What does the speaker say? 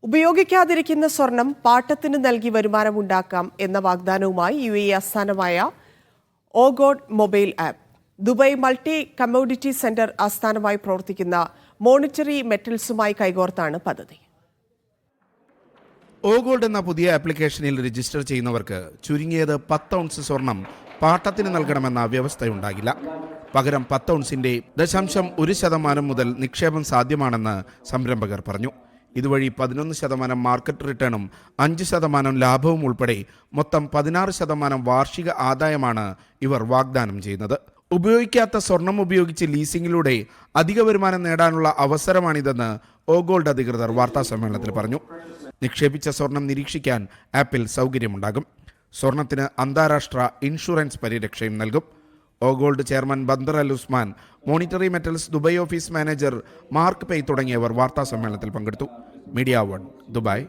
ഉപയോഗിക്കാതിരിക്കുന്ന സ്വർണം പാട്ടത്തിന് നൽകി വരുമാനമുണ്ടാക്കാം എന്ന വാഗ്ദാനവുമായി UAE ആസ്ഥാനമായ OGold mobile app. Dubai multi commodity centre ആസ്ഥാനമായി പ്രവർത്തിക്കുന്ന മോണിറ്ററി മെറ്റൽസുമായി കൈകോർത്താണ് പദ്ധതി. ഓഗോൾഡ് എന്ന പുതിയ ആപ്ലിക്കേഷനിൽ രജിസ്റ്റർ ചെയ്യുന്നവർക്ക് ചുരുങ്ങിയത് 10 ഔൺസ് സ്വർണം പാട്ടത്തിന് നൽകണമെന്ന വ്യവസ്ഥയുണ്ടാകില്ല. പകരം 10 ഔൺസിന്റെ 0.1% മുതൽ നിക്ഷേപം സാധ്യമാണെന്ന് സംരംഭകർ പറഞ്ഞു. ഇതുവഴി 11% മാർക്കറ്റ് റിട്ടേണും 5% ലാഭവും ഉൾപ്പെടെ മൊത്തം 16% വാർഷിക ആദായമാണ് ഇവർ വാഗ്ദാനം ചെയ്യുന്നത്. ഉപയോഗിക്കാത്ത സ്വർണം ഉപയോഗിച്ച് ലീസിംഗിലൂടെ അധിക വരുമാനം നേടാനുള്ള അവസരമാണിതെന്ന് ഓഗോൾഡ് അധികൃതർ വാർത്താസമ്മേളനത്തിൽ പറഞ്ഞു. നിക്ഷേപിച്ച സ്വർണം നിരീക്ഷിക്കാൻ ആപ്പിൽ സൗകര്യമുണ്ടാകും. സ്വർണത്തിന് അന്താരാഷ്ട്ര ഇൻഷുറൻസ് പരിരക്ഷയും നൽകും. OGold chairman Bandar Al Usman, monetary metals Dubai office manager Mark Pei തുടങ്ങിയവർ വാർത്താസമ്മേളനത്തിൽ പങ്കെടുത്തു. Media 1 Dubai.